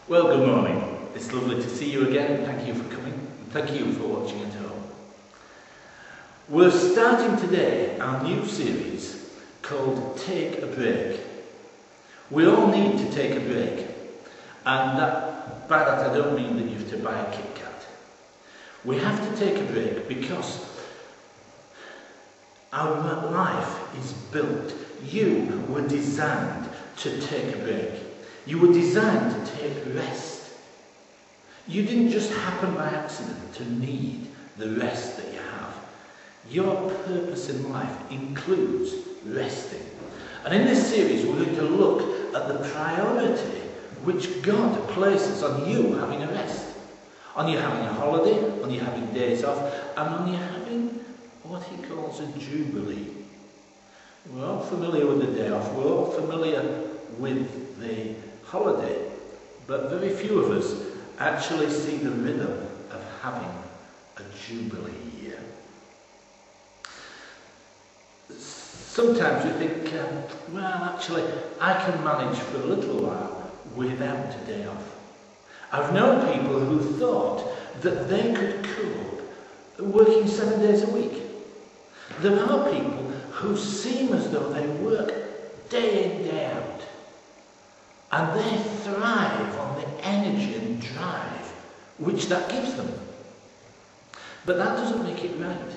Well, good morning. It's lovely to see you again. Thank you for coming. And thank you for watching at home. We're starting today our new series called Take a Break. We all need to take a break. And by that I don't mean that you have to buy a Kit Kat. We have to take a break because our life is built. You were designed to take a break. You were designed to take rest. You didn't just happen by accident to need the rest that you have. Your purpose in life includes resting. And in this series we're going to look at the priority which God places on you having a rest. On you having a holiday, on you having days off, and on you having what he calls a jubilee. We're all familiar with the day off, we're all familiar with the holiday, but very few of us actually see the rhythm of having a jubilee year. Sometimes we think, well, actually, I can manage for a little while without a day off. I've known people who thought that they could cope working 7 days a week. There are people who seem as though they work day in, day out. And they thrive on the energy and drive which that gives them. But that doesn't make it right.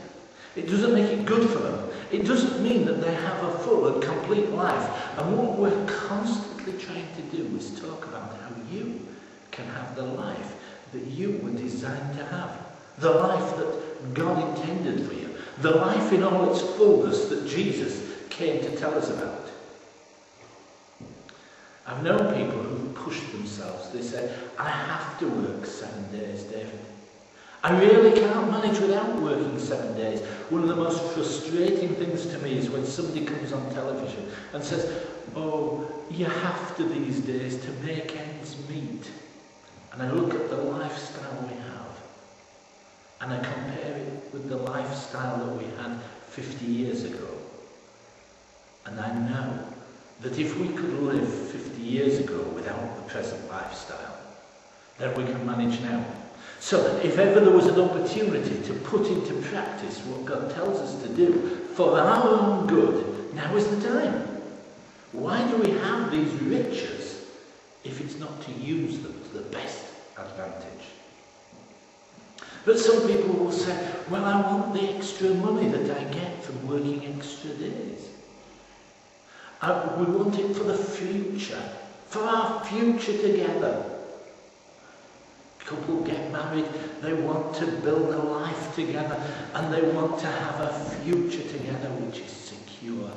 It doesn't make it good for them. It doesn't mean that they have a full and complete life. And what we're constantly trying to do is talk about how you can have the life that you were designed to have. The life that God intended for you. The life in all its fullness that Jesus came to tell us about. I've known people who push themselves. They say, I have to work 7 days, David. I really can't manage without working 7 days. One of the most frustrating things to me is when somebody comes on television and says, oh, you have to these days to make ends meet. And I look at the lifestyle we have and I compare it with the lifestyle that we had 50 years ago. And I know that if we could live 50 years ago without the present lifestyle, then we can manage now. So if ever there was an opportunity to put into practice what God tells us to do for our own good, now is the time. Why do we have these riches if it's not to use them to the best advantage? But some people will say, well, I want the extra money that I get from working extra days. We want it for the future, for our future together. Couple get married, they want to build a life together and they want to have a future together which is secure.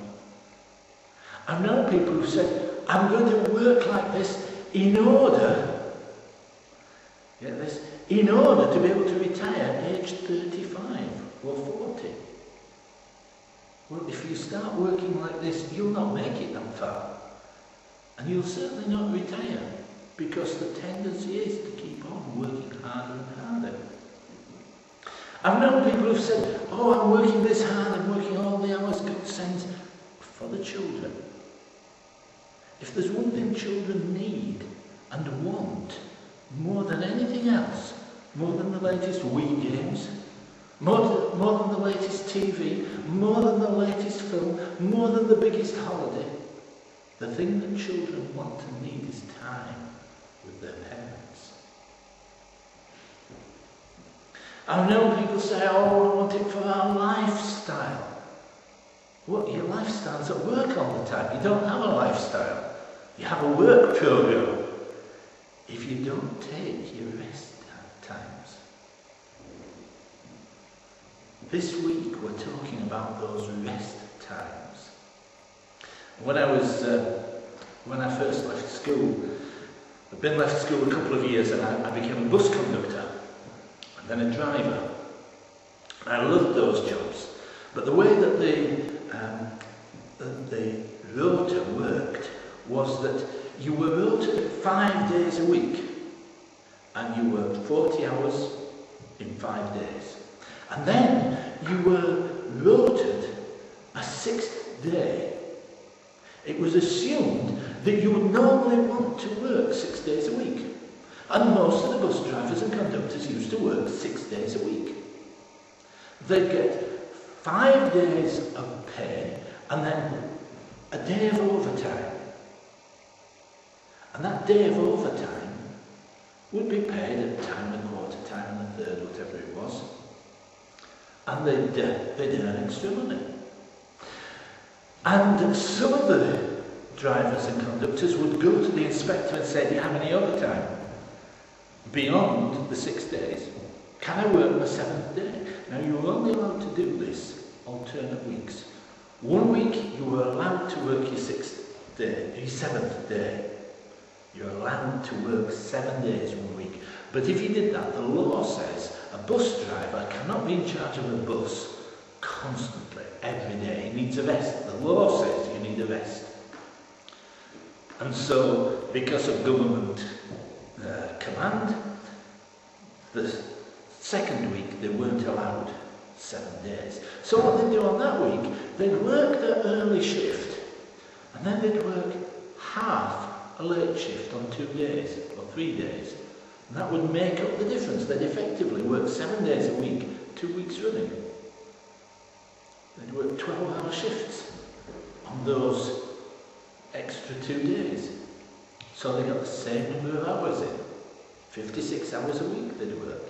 I've known people who said, I'm going to work like this in order, get this, in order to be able to retire aged 35 or 40. Well, if you start working like this, you'll not make it that far. And you'll certainly not retire, because the tendency is to keep on working harder and harder. I've known people who've said, oh, I'm working this hard, I'm working all the hours God sends for the children. If there's one thing children need and want more than anything else, more than the latest Wii games, more than the latest TV, more than the latest film, more than the biggest holiday, the thing that children want and need is time with their parents. I know people say, oh, I want it for our lifestyle. What, your lifestyle's at work all the time. You don't have a lifestyle. You have a work program. If you don't take your rest times. This week we're talking about those rest times. When I first left school, I've been left school a couple of years and I became a bus conductor and then a driver. And I loved those jobs. But the way that the rota worked was that you were rotated 5 days a week and you worked 40 hours in 5 days. And then you were rotated a 6th day. It was assumed that you would normally want to work 6 days a week. And most of the bus drivers and conductors used to work 6 days a week. They'd get 5 days of pay and then a day of overtime. And that day of overtime would be paid at time and quarter time and a third, whatever it was. And they'd earn extra money. And some of the drivers and conductors would go to the inspector and say, do you have any overtime beyond the 6 days? Can I work my 7th day? Now you were only allowed to do this alternate weeks. 1 week you were allowed to work your 7th day. You're allowed to work 7 days 1 week. But if you did that, the law says a bus driver cannot be in charge of a bus constantly, every day. He needs a vest. The law says you need a vest. And so, because of government command, the second week they weren't allowed 7 days. So what they'd do on that week, they'd work their early shift, and then they'd work half a late shift on 2 days, or 3 days. And that would make up the difference. They'd effectively work 7 days a week, 2 weeks running. They'd work 12-hour shifts on those extra 2 days. So they got the same number of hours in. 56 hours a week they'd work.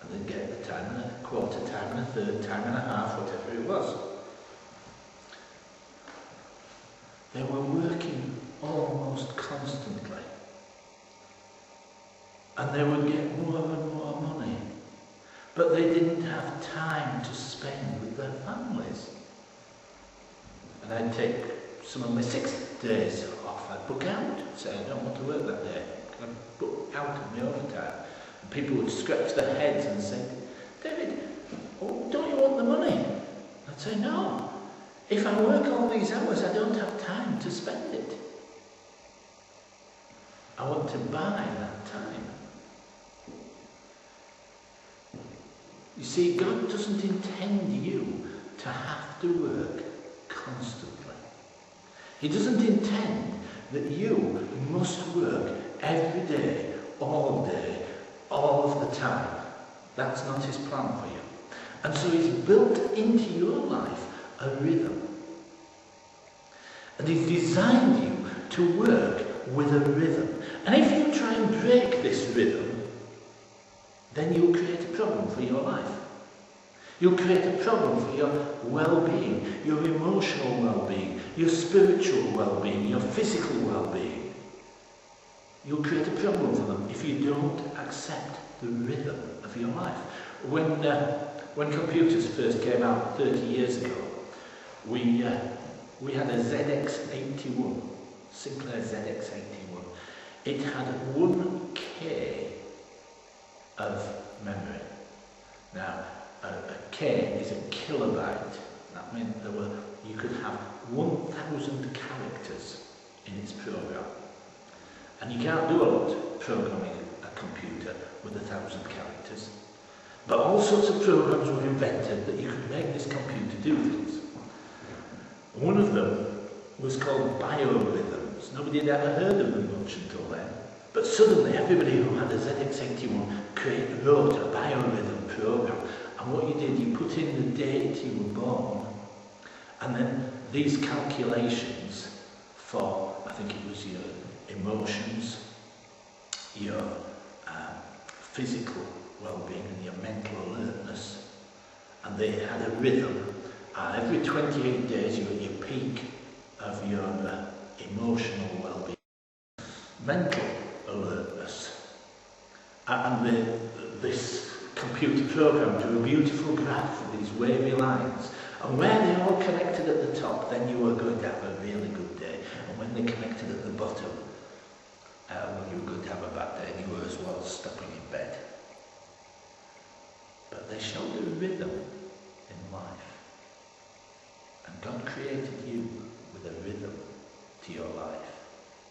And they'd get the time and a quarter, time and a third, time and a half, whatever it was. They were working almost constantly. And they would get more and more money. But they didn't have time to spend with their families. And I'd take some of my 6 days off. I'd book out, say I don't want to work that day. I'd book out of my overtime. And people would scratch their heads and say, David, don't you want the money? I'd say, no. If I work all these hours, I don't have time to spend it. I want to buy that time. You see, God doesn't intend you to have to work constantly. He doesn't intend that you must work every day, all of the time. That's not his plan for you. And so he's built into your life a rhythm. And he's designed you to work with a rhythm. And if you try and break this rhythm, then you'll create a problem for your life. You'll create a problem for your well-being, your emotional well-being, your spiritual well-being, your physical well-being. You'll create a problem for them if you don't accept the rhythm of your life. When computers first came out 30 years ago, we had a ZX81, Sinclair ZX81. It had 1K of memory. Now, a K is a kilobyte. That meant you could have 1,000 characters in its program. And you can't do a lot of programming a computer with 1,000 characters. But all sorts of programs were invented that you could make this computer do things. One of them was called biorhythms. Nobody had ever heard of them much until then. But suddenly everybody who had a ZX81 wrote a biorhythm program. And what you did, you put in the date you were born, and then these calculations for, I think it was your emotions, your physical well-being and your mental alertness. And they had a rhythm. Every 28 days you're at your peak of your emotional well-being, mental alertness. And this computer program drew a beautiful graph with these wavy lines. And where they all connected at the top, then you were going to have a really good day. And when they connected at the bottom, well, you were going to have a bad day.